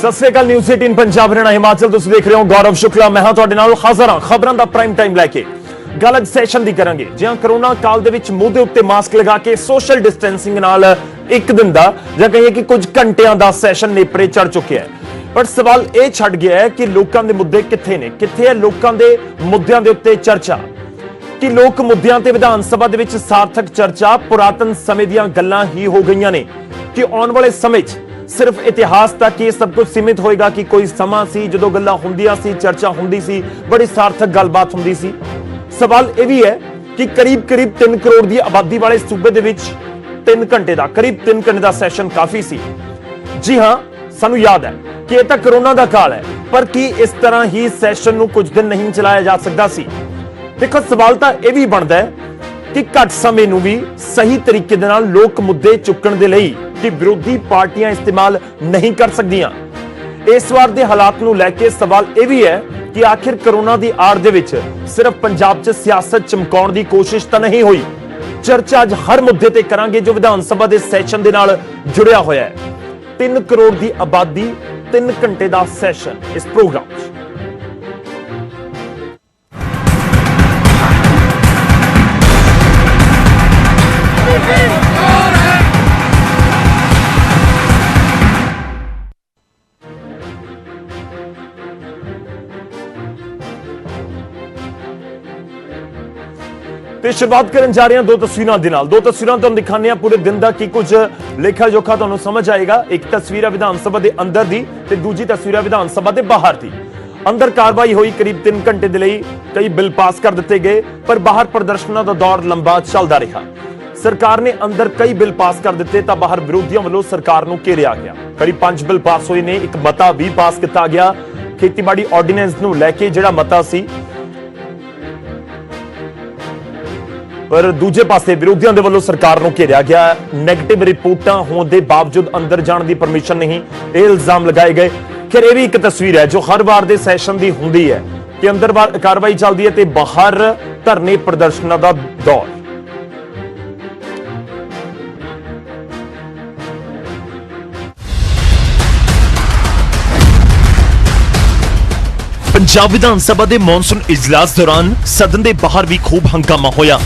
सत श्री अकाल न्यूज़ 18 पंजाब हरियाणा हिमाचल तुसीं देख रहे हो गौरव शुक्ला मैं हां तुहाडे नाल हाज़र हां खबरां दा प्राइम टाइम लैके गल अज सैशन दी करांगे जिहां कोरोना काल दे विच मूंह दे उत्ते मास्क लगा के सोशल डिस्टेंसिंग नाल एक दिन दा जां कहिए कि कुछ घंटियां दा सैशन नेपरे चढ़ चुकिया है पर सवाल यह छड़ गया है कि लोकां दे मुद्दे कित्थे ने कित्थे है लोकां दे मुद्दियां दे उत्ते चर्चा कि लोक मुद्दियां ते विधान सभा दे विच सार्थक चर्चा पुरातन समय दीयां गल्लां ही हो गईयां ने कि आउण वाले समय सिर्फ इतिहास तक ये सब कुछ सीमित होएगा कि कोई समा सी जदों गल्लां हुंदियां सी चर्चा हुंदी सी बड़ी सार्थक गलबात हुंदी सी। सवाल यह भी है कि करीब करीब 3 करोड़ की आबादी वाले सूबे दे विच 3 घंटे का करीब 3 घंटे का सैशन काफी सी। जी हां सानू याद है कि यह तो कोरोना का काल है पर की इस तरह ही सैशन नूं कुछ दिन नहीं चलाया जा सकता सी। देखो सवाल तो यह भी बनता है कि घट समय नूं भी सही तरीके दे नाल लोक मुद्दे चुकण दे लई कि विरोधी पार्टियां इस्तेमाल नहीं कर सकदियां। इस वार दे हालात नूं लैके सवाल यह भी है कि आखिर कोरोना दी आड़ दे विच सिर्फ पंजाब च सियासत चमकाउण दी कोशिश तां नहीं होई। चर्चा अज हर मुद्दे ते करांगे जो विधान सभा दे सैशन दे नाल जुड़िया होया है। 3 करोड़ दी आबादी 3 घंटे दा सैशन इस प्रोग्राम च शुरुआत करन जा रहे हैं 2 तस्वीरों के नाल। 2 तस्वीरों तुहानूं दिखाने पूरे दिन का की कुछ लेखा जोखा तुहानूं समझ आएगा। एक तस्वीर है विधान सभा के अंदर दी ते दूजी तस्वीर है विधान सभा के बाहर दी। अंदर कार्रवाई हुई करीब 3 घंटे के लिए कई बिल पास कर दिए गए पर बाहर प्रदर्शनों का दौर लंबा चलता रहा। सरकार ने अंदर कई बिल पास कर दिते तो बाहर विरोधियों वालों सरकार नूं घेरिया गया। करीब 5 बिल पास हुए ने एक मता भी पास किया गया खेतीबाड़ी ऑर्डीनेंस नूं लैके जिहड़ा मता सी पर दूजे पासे विरोधियों के वालों सरकार नूं घेरिया गया। नैगेटिव रिपोर्टां होने के बावजूद अंदर जाने की परमिशन नहीं ये इल्जाम लगाए गए। खैर यह भी एक तस्वीर है जो हर बार के सैशन की होंदी है कि अंदर कार्रवाई चलती है तो बाहर धरने प्रदर्शनों का दौर। पंजाब विधान सभा के मॉनसून इजलास दौरान सदन के बाहर भी खूब हंगामा होया।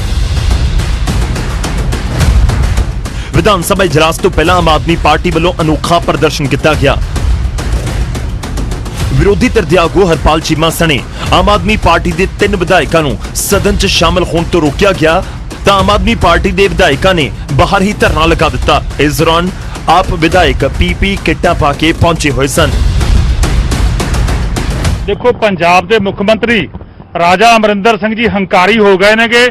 विधान सभा इजलास तो पहला आम आदमी पार्टी वालों अनोखा प्रदर्शन किया गया। विरोधी धिर दे आगू हरपाल चीमा सने आम आदमी पार्टी के 3 विधायकों नूं सदन च शामिल होने तो रोकिया गया तो आम आदमी पार्टी के विधायकों ने बाहर ही धरना लगा दिता। इस दौरान आप विधायक पीपी किट्टां पा के पहुंचे हुए सन। देखो पंजाब के मुख्य मंत्री राजा अमरिंदर सिंह जी हंकारी हो गए ने कि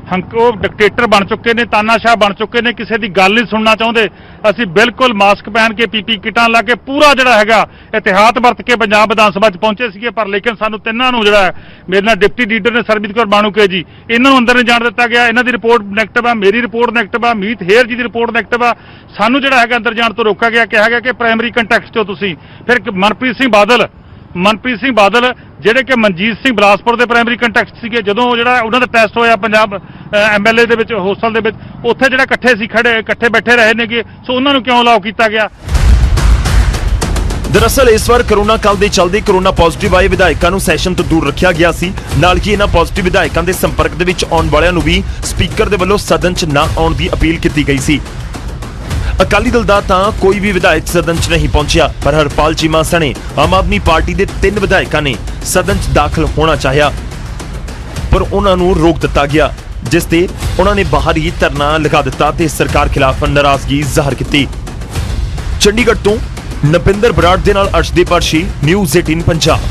डिकटेटर बन चुके ने तानाशाह बन चुके ने किसी की गल नहीं सुनना चाहते। असी बिल्कुल मास्क पहन के पीपी किटां ला के पूरा जिहड़ा हैगा एहतियात वरत के पंजाब विधान सभा पहुंचे सीगे पर लेकिन सानू तिन्नां नूं जिहड़ा मेरे नाल डिप्टी लीडर ने सरबजीत कौर माणूके जी इन्हां नूं अंदर नहीं जाण दिता गया। इन्हां दी रिपोर्ट नैगेटिव आ मेरी रिपोर्ट नैगेटिव आ मीत हेर जी दी रिपोर्ट नैगेटिव आ सानू जिहड़ा हैगा अंदर जाण तो रोका गया। कहा गया कि प्राइमरी कंटैक्ट चो तुसीं फिर मनप्रीत सिंह बादल ਜਿਹੜੇ ਕਿ ਮਨਜੀਤ ਸਿੰਘ ਬਿਲਾਸਪੁਰ ਦੇ ਪ੍ਰਾਇਮਰੀ ਕੰਟੈਕਸਟ ਸੀਗੇ ਜਦੋਂ ਜਿਹੜਾ ਉਹਨਾਂ ਦਾ ਟੈਸਟ ਹੋਇਆ ਪੰਜਾਬ ਐਮਐਲਏ ਦੇ ਵਿੱਚ ਹੋਸਟਲ ਦੇ ਵਿੱਚ ਉੱਥੇ ਜਿਹੜਾ ਇਕੱਠੇ ਸੀ ਖੜੇ ਇਕੱਠੇ ਬੈਠੇ ਰਹੇ ਨੇਗੇ ਸੋ ਉਹਨਾਂ ਨੂੰ ਕਿਉਂ ਅਲਾਉ ਕੀਤਾ ਗਿਆ। दरअसल इस बार कोरोना काल के चलते कोरोना पॉजिटिव आए विधायकों को सैशन तो दूर रखा गया सी नाल ही इन्हां पॉजिटिव विधायकों के संपर्क दे विच आउण वालियां नूं भी स्पीकर दे वल्लों सदन च ना आउण दी अपील की गई सी। अकाली दल दा तां कोई भी विधायक सदन च नहीं पहुंचा पर हरपाल चीमा सने आम आदमी पार्टी के 3 विधायकों ने सदन च दाखिल होना चाहया पर उन्हां नूं रोक दिता गया जिस ते उन्होंने बाहर ही धरना लगा दिता ते सरकार खिलाफ नाराजगी जाहिर की। चंडीगढ़ तो नपिंदर बराड़ दे नाल अर्शदीप अर्शी न्यूज़ 18 पंजाब।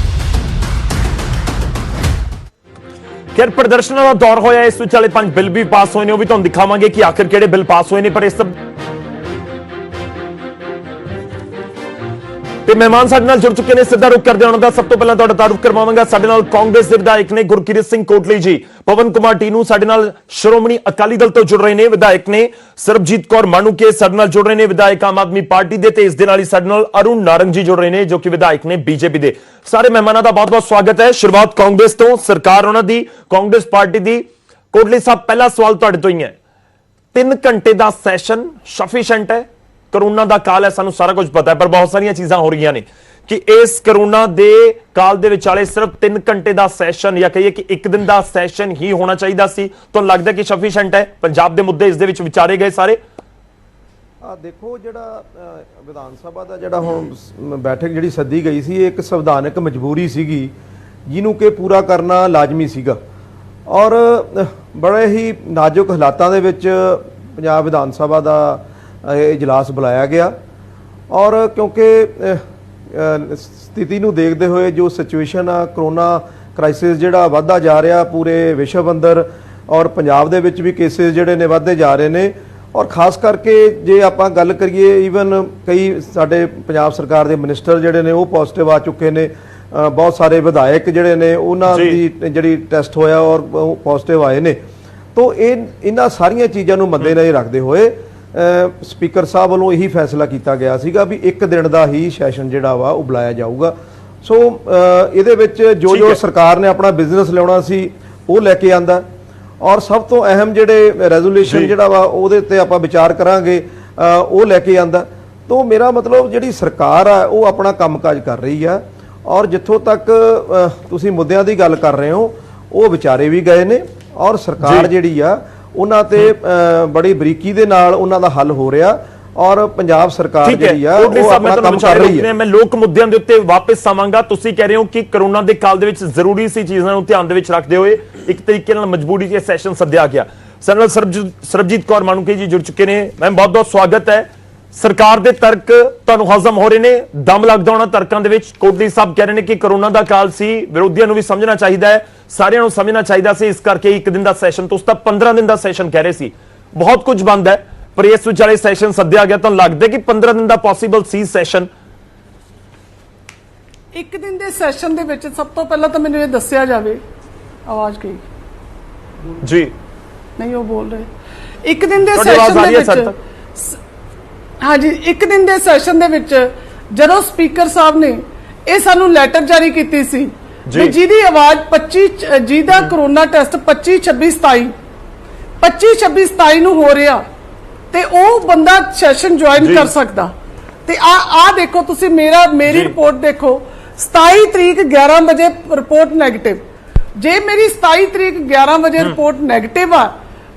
खैर प्रदर्शनों का दौर होया इस वाले 5 बिल भी पास हुए ने भी तुहानूं दिखावांगे कि आखिर किहड़े बिल पास हुए ने पर इस मेहमान साडे नाल जुड़ चुके हैं सीधा रुख करदे उन्हां दा सब तो पहला तुहाडा तारुफ करवावांगा साडे नाल कांग्रेस के विधायक ने गुरकीरत सिंह कोटली जी पवन कुमार टीनू साडे नाल श्रोमणी अकाली दल तो जुड़ रहे हैं विधायक ने सरबजीत कौर माणूके साडे नाल जुड़ रहे हैं विधायक आम आदमी पार्टी के इस दे नाल ही साडे नाल अरुण नारंग जी जुड़ रहे हैं जो कि विधायक ने बीजेपी के। सारे मेहमानों का बहुत बहुत स्वागत है। शुरुआत कांग्रेस तो सरकार उन्हां दी कांग्रेस पार्टी की कोटली साहब पहला सवाल तुहाडे तो ही है 3 घंटे का सैशन सफिशिएंट है ਕਰੋਨਾ ਦਾ ਕਾਲ ਹੈ, ਸਾਨੂੰ ਸਾਰਾ ਕੁਝ ਪਤਾ ਹੈ, ਪਰ ਬਹੁਤ ਸਾਰੀਆਂ ਚੀਜ਼ਾਂ ਹੋ ਰਹੀਆਂ ਨੇ ਕਿ ਇਸ ਕਰੋਨਾ ਦੇ ਕਾਲ ਦੇ ਵਿਚਾਲੇ ਸਿਰਫ 3 ਘੰਟੇ ਦਾ ਸੈਸ਼ਨ ਜਾਂ ਕਹੀਏ ਕਿ 1 ਦਿਨ ਦਾ ਸੈਸ਼ਨ ਹੀ ਹੋਣਾ ਚਾਹੀਦਾ ਸੀ। ਤੁਹਾਨੂੰ ਲੱਗਦਾ ਕਿ ਸਫੀਸ਼ੀਐਂਟ ਹੈ? ਪੰਜਾਬ ਦੇ ਮੁੱਦੇ ਇਸ ਦੇ ਵਿੱਚ ਵਿਚਾਰੇ ਗਏ ਸਾਰੇ? ਦੇਖੋ, ਜਿਹੜਾ ਵਿਧਾਨ ਸਭਾ ਦਾ ਜਿਹੜਾ ਹੁਣ ਬੈਠਕ ਜਿਹੜੀ ਸੱਦੀ ਗਈ ਸੀ, ਇਹ ਇੱਕ ਸੰਵਿਧਾਨਕ ਮਜਬੂਰੀ ਸੀਗੀ ਜਿਹਨੂੰ ਕਿ ਪੂਰਾ ਕਰਨਾ ਲਾਜ਼ਮੀ ਸੀਗਾ, ਔਰ ਬੜੇ ਹੀ ਨਾਜ਼ੁਕ ਹਾਲਾਤਾਂ ਦੇ ਵਿੱਚ ਪੰਜਾਬ ਵਿਧਾਨ ਸਭਾ ਦਾ ਇਹ ਇਜਲਾਸ ਬੁਲਾਇਆ ਗਿਆ। ਔਰ ਕਿਉਂਕਿ ਸਥਿਤੀ ਨੂੰ ਦੇਖਦੇ ਹੋਏ ਜੋ ਸਿਚੁਏਸ਼ਨ ਆ, ਕਰੋਨਾ ਕ੍ਰਾਈਸਿਸ ਜਿਹੜਾ ਵੱਧਦਾ ਜਾ ਰਿਹਾ ਪੂਰੇ ਵਿਸ਼ਵ ਅੰਦਰ, ਔਰ ਪੰਜਾਬ ਦੇ ਵਿੱਚ ਵੀ ਕੇਸਿਸ ਜਿਹੜੇ ਨੇ ਵੱਧਦੇ ਜਾ ਰਹੇ ਨੇ, ਔਰ ਖਾਸ ਕਰਕੇ ਜੇ ਆਪਾਂ ਗੱਲ ਕਰੀਏ ਈਵਨ ਕਈ ਸਾਡੇ ਪੰਜਾਬ ਸਰਕਾਰ ਦੇ ਮਿਨਿਸਟਰ ਜਿਹੜੇ ਨੇ ਉਹ ਪੋਜ਼ਿਟਿਵ ਆ ਚੁੱਕੇ ਨੇ, ਬਹੁਤ ਸਾਰੇ ਵਿਧਾਇਕ ਜਿਹੜੇ ਨੇ ਉਹਨਾਂ ਦੀ ਜਿਹੜੀ ਟੈਸਟ ਹੋਇਆ ਔਰ ਉਹ ਪੋਜ਼ਿਟਿਵ ਆਏ ਨੇ। ਤੋਂ ਇਹਨਾਂ ਸਾਰੀਆਂ ਚੀਜ਼ਾਂ ਨੂੰ ਮੱਦੇਨਜ਼ਰ ਰੱਖਦੇ ਹੋਏ ਸਪੀਕਰ ਸਾਹਿਬ ਵੱਲੋਂ ਇਹੀ ਫੈਸਲਾ ਕੀਤਾ ਗਿਆ ਸੀਗਾ ਵੀ 1 ਦਿਨ ਦਾ ਹੀ ਸੈਸ਼ਨ ਜਿਹੜਾ ਵਾ ਉਹ ਬੁਲਾਇਆ ਜਾਊਗਾ। ਸੋ ਇਹਦੇ ਵਿੱਚ ਜੋ ਸਰਕਾਰ ਨੇ ਆਪਣਾ ਬਿਜ਼ਨਸ ਲਿਆਉਣਾ ਸੀ ਉਹ ਲੈ ਕੇ ਆਂਦਾ, ਔਰ ਸਭ ਤੋਂ ਅਹਿਮ ਜਿਹੜੇ ਰੈਜ਼ੋਲੂਸ਼ਨ ਜਿਹੜਾ ਵਾ ਉਹਦੇ ਤੇ ਆਪਾਂ ਵਿਚਾਰ ਕਰਾਂਗੇ ਉਹ ਲੈ ਕੇ ਆਂਦਾ। ਤੋਂ ਮੇਰਾ ਮਤਲਬ ਜਿਹੜੀ ਸਰਕਾਰ ਆ ਉਹ ਆਪਣਾ ਕੰਮਕਾਜ ਕਰ ਰਹੀ ਆ, ਔਰ ਜਿੱਥੋਂ ਤੱਕ ਤੁਸੀਂ ਮੁੱਦਿਆਂ ਦੀ ਗੱਲ ਕਰ ਰਹੇ ਹੋ ਉਹ ਵਿਚਾਰੇ ਵੀ ਗਏ ਨੇ, ਔਰ ਸਰਕਾਰ ਜਿਹੜੀ ਆ ਉਹਨਾਂ ਤੇ ਬੜੀ ਬਰੀਕੀ ਦੇ ਨਾਲ ਉਹਨਾਂ ਦਾ ਹੱਲ ਹੋ ਰਿਹਾ, ਔਰ ਪੰਜਾਬ ਸਰਕਾਰ ਜਿਹੜੀ ਆ ਉਹ ਆਪਣਾ ਕੰਮ ਕਰ ਰਹੀ ਹੈ। ਮੈਂ ਲੋਕ ਮੁੱਦਿਆਂ ਦੇ ਉੱਤੇ ਵਾਪਸ ਆਵਾਂਗਾ। ਤੁਸੀਂ ਕਹਿ ਰਹੇ ਹੋ ਕਿ ਕਰੋਨਾ ਦੇ ਕਾਲ ਦੇ ਵਿੱਚ ਜ਼ਰੂਰੀ ਸੀ ਚੀਜ਼ਾਂ ਨੂੰ ਧਿਆਨ ਦੇ ਵਿੱਚ ਰੱਖਦੇ ਹੋਏ ਇੱਕ ਤਰੀਕੇ ਨਾਲ ਮਜਬੂਰੀ ਦੇ ਸੈਸ਼ਨ ਸੱਦਿਆ ਗਿਆ। ਸਨਲ ਸਰਬਜੀਤ ਕੌਰ ਮਾਨੂਕੇ ਜੀ ਜੁੜ ਚੁੱਕੇ ਨੇ। ਮੈਂ ਬਹੁਤ ਬਹੁਤ ਸਵਾਗਤ ਹੈ। ਸਰਕਾਰ ਦੇ ਤਰਕ ਤੁਹਾਨੂੰ ਹਜ਼ਮ ਹੋ ਰਹੇ ਨੇ? ਦਮ ਲੱਗਦਾ ਹੋਣਾ ਤਰਕਾਂ ਦੇ ਵਿੱਚ। ਕੋਟਲੀ ਸਾਹਿਬ ਕਹਿ ਰਹੇ ਨੇ ਕਿ ਕਰੋਨਾ ਦਾ ਕਾਲ ਸੀ, ਵਿਰੋਧੀਆਂ ਨੂੰ ਵੀ ਸਮਝਣਾ ਚਾਹੀਦਾ ਹੈ, ਸਾਰਿਆਂ ਨੂੰ ਸਮਝਣਾ ਚਾਹੀਦਾ ਸੀ, ਇਸ ਕਰਕੇ 1 ਦਿਨ ਦਾ ਸੈਸ਼ਨ, ਤੁਸੀਂ ਤਾਂ 15 ਦਿਨ ਦਾ ਸੈਸ਼ਨ ਕਹਿ ਰਹੇ ਸੀ। ਬਹੁਤ ਕੁਝ ਬੰਦ ਹੈ, ਪਰ ਇਸ ਵਿਚਾਲੇ ਸੈਸ਼ਨ ਸੱਦਿਆ ਗਿਆ। ਤੁਹਾਨੂੰ ਲੱਗਦਾ ਕਿ 15 ਦਿਨ ਦਾ ਪੋਸੀਬਲ ਸੀ ਸੈਸ਼ਨ? 1 ਦਿਨ ਦੇ ਸੈਸ਼ਨ ਦੇ ਵਿੱਚ ਸਭ ਤੋਂ ਪਹਿਲਾਂ ਤਾਂ ਮੈਨੂੰ ਇਹ ਦੱਸਿਆ ਜਾਵੇ, ਆਵਾਜ਼ ਗਈ ਜੀ, ਨਹੀਂ ਉਹ ਬੋਲ ਰਹੇ। 1 ਦਿਨ ਦੇ ਸੈਸ਼ਨ ਦੇ ਵਿੱਚ, ਹਾਂਜੀ 1 ਦਿਨ ਦੇ ਸੈਸ਼ਨ ਦੇ ਵਿੱਚ ਜਦੋਂ ਸਪੀਕਰ ਸਾਹਿਬ ਨੇ ਇਹ ਸਾਨੂੰ ਲੈਟਰ ਜਾਰੀ ਕੀਤੀ ਸੀ ਵੀ ਜਿਹਦੀ ਆਵਾਜ਼ 25 ਜਿਹਦਾ ਕਰੋਨਾ ਟੈਸਟ 25 26 27 ਨੂੰ ਹੋ ਰਿਹਾ ਤੇ ਉਹ ਬੰਦਾ ਸੈਸ਼ਨ ਜੁਆਇਨ ਕਰ ਸਕਦਾ। ਤੇ ਆ ਦੇਖੋ ਤੁਸੀਂ ਮੇਰੀ ਰਿਪੋਰਟ ਦੇਖੋ, 27 ਤਰੀਕ 11 ਵਜੇ ਰਿਪੋਰਟ ਨੈਗੇਟਿਵ। ਜੇ ਮੇਰੀ 27 ਤਰੀਕ 11 ਵਜੇ ਰਿਪੋਰਟ ਨੈਗੇਟਿਵ ਆ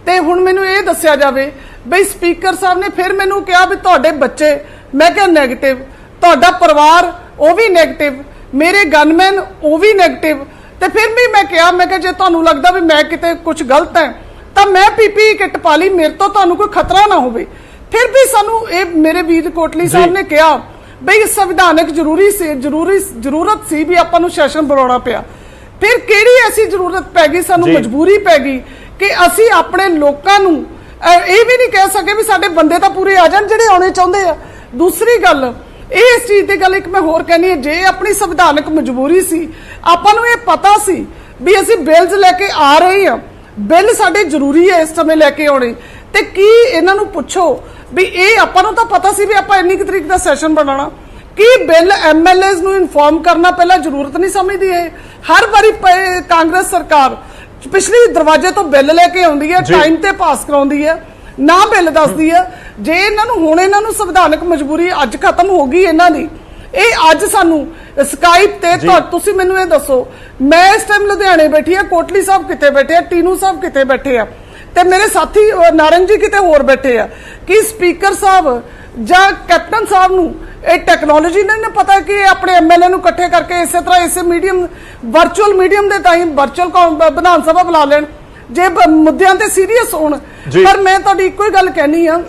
ਤੇ ਹੁਣ ਮੈਨੂੰ ਇਹ ਦੱਸਿਆ ਜਾਵੇ ਬਈ ਸਪੀਕਰ ਸਾਹਿਬ ਨੇ ਫਿਰ ਮੈਨੂੰ ਕਿਹਾ ਵੀ ਤੁਹਾਡੇ ਬੱਚੇ, ਮੈਂ ਕਿਹਾ ਨੈਗੇਟਿਵ, ਤੁਹਾਡਾ ਪਰਿਵਾਰ ਉਹ ਵੀ ਨੈਗੇਟਿਵ, ਮੇਰੇ ਗਨਮੈਨ ਉਹ ਵੀ ਨੈਗੇਟਿਵ। ਤੇ ਫਿਰ ਵੀ ਮੈਂ ਕਿਹਾ ਜੇ ਤੁਹਾਨੂੰ ਲੱਗਦਾ ਵੀ ਮੈਂ ਕਿਤੇ ਕੁਝ ਗਲਤ ਹੈ ਤਾਂ ਮੈਂ ਪੀਪੀਈ ਕਿੱਟ ਪਾ ਲਈ, ਮੇਰੇ ਤੋਂ ਤੁਹਾਨੂੰ ਕੋਈ ਖਤਰਾ ਨਾ ਹੋਵੇ। ਫਿਰ ਵੀ ਸਾਨੂੰ ਇਹ ਮੇਰੇ ਵੀਰ ਕੋਟਲੀ ਸਾਹਿਬ ਨੇ ਕਿਹਾ ਬਈ ਸੰਵਿਧਾਨਕ ਜ਼ਰੂਰਤ ਸੀ ਵੀ ਆਪਾਂ ਨੂੰ ਸੈਸ਼ਨ ਬੁਲਾਉਣਾ ਪਿਆ। ਫਿਰ ਕਿਹੜੀ ਐਸੀ ਜ਼ਰੂਰਤ ਪੈ ਗਈ, ਸਾਨੂੰ ਮਜਬੂਰੀ ਪੈ ਗਈ ਕਿ ਅਸੀਂ ਆਪਣੇ ਲੋਕਾਂ ਨੂੰ ਇਹ ਵੀ ਨਹੀਂ ਕਹਿ ਸਕੇ ਵੀ ਸਾਡੇ ਬੰਦੇ ਤਾਂ ਪੂਰੇ ਆ ਜਾਣ ਜਿਹੜੇ ਆਉਣੇ ਚਾਹੁੰਦੇ ਆ। ਦੂਸਰੀ ਗੱਲ ਇਸ ਚੀਜ਼ ਦੀ ਗੱਲ ਇੱਕ ਮੈਂ ਹੋਰ ਕਹਿਣੀ ਹੈ, ਜੇ ਆਪਣੀ ਸੰਵਿਧਾਨਕ ਮਜਬੂਰੀ ਸੀ, ਆਪਾਂ ਨੂੰ ਇਹ ਪਤਾ ਸੀ ਵੀ ਅਸੀਂ ਬਿੱਲਸ ਲੈ ਕੇ ਆ ਰਹੇ ਹਾਂ, ਬਿੱਲ ਸਾਡੇ ਜ਼ਰੂਰੀ ਹੈ ਇਸ ਸਮੇਂ ਲੈ ਕੇ ਆਉਣੇ, ਤੇ ਕੀ ਇਹਨਾਂ ਨੂੰ ਪੁੱਛੋ ਵੀ ਇਹ ਆਪਾਂ ਨੂੰ ਤਾਂ ਪਤਾ ਸੀ ਵੀ ਆਪਾਂ ਇੰਨੀ ਕੁ ਤਰੀਕ ਦਾ ਸੈਸ਼ਨ ਬਣਾਉਣਾ, ਕੀ ਬਿੱਲ ਐਮਐਲਏਜ਼ ਨੂੰ ਇਨਫੋਰਮ ਕਰਨਾ ਪਹਿਲਾਂ ਜ਼ਰੂਰਤ ਨਹੀਂ ਸਮਝਦੀ ਹੈ? ਹਰ ਵਾਰੀ ਕਾਂਗਰਸ ਸਰਕਾਰ ਪਿਛਲੀ ਦਰਵਾਜ਼ੇ ਤੋਂ ਬਿੱਲ ਲੈ ਕੇ ਆਉਂਦੀ ਹੈ, ਟਾਈਮ ਤੇ ਪਾਸ ਕਰਾਉਂਦੀ ਹੈ, ਨਾ ਬਿੱਲ ਦੱਸਦੀ ਹੈ। ਜੇ ਇਹਨਾਂ ਨੂੰ ਸੰਵਿਧਾਨਕ ਮਜਬੂਰੀ ਅੱਜ ਖਤਮ ਹੋ ਗਈ ਇਹਨਾਂ ਦੀ, ਇਹ ਅੱਜ ਸਾਨੂੰ ਸਕਾਈਪ ਤੇ ਤੁਸੀਂ ਮੈਨੂੰ ਇਹ ਦੱਸੋ, ਮੈਂ ਇਸ ਟਾਈਮ ਲੁਧਿਆਣੇ ਬੈਠੀ ਆ, ਕੋਟਲੀ ਸਾਹਿਬ ਕਿੱਥੇ ਬੈਠੇ ਆ, ਟੀਨੂ ਸਾਹਿਬ ਕਿੱਥੇ ਬੈਠੇ ਆ, ਤੇ ਮੇਰੇ ਸਾਥੀ ਨਾਰੰਗ ਜੀ ਕਿਤੇ ਹੋਰ ਬੈਠੇ ਆ। ਕੀ ਸਪੀਕਰ ਸਾਹਿਬ ਜਾਂ ਕੈਪਟਨ ਸਾਹਿਬ ਨੂੰ ਇਹ ਟੈਕਨੋਲੋਜੀ ਨਹੀਂ ਪਤਾ ਕਿ ਆਪਣੇ ਐਮਐਲਏ ਨੂੰ ਇਕੱਠੇ ਕਰਕੇ ਇਸੇ ਤਰ੍ਹਾਂ ਇਸੇ ਮੀਡੀਅਮ ਵਰਚੁਅਲ ਮੀਡੀਅਮ ਦੇ ਤਾਈਂ ਵਰਚੁਅਲ ਵਿਧਾਨ ਸਭਾ ਬੁਲਾ ਲੈਣ ਜੇ ਮੁੱਦਿਆਂ ਤੇ ਸੀਰੀਅਸ ਹੋਣ? ਪਰ ਮੈਂ ਤੁਹਾਡੀ ਇੱਕੋ ਹੀ ਗੱਲ ਕਹਿਣੀ ਆ,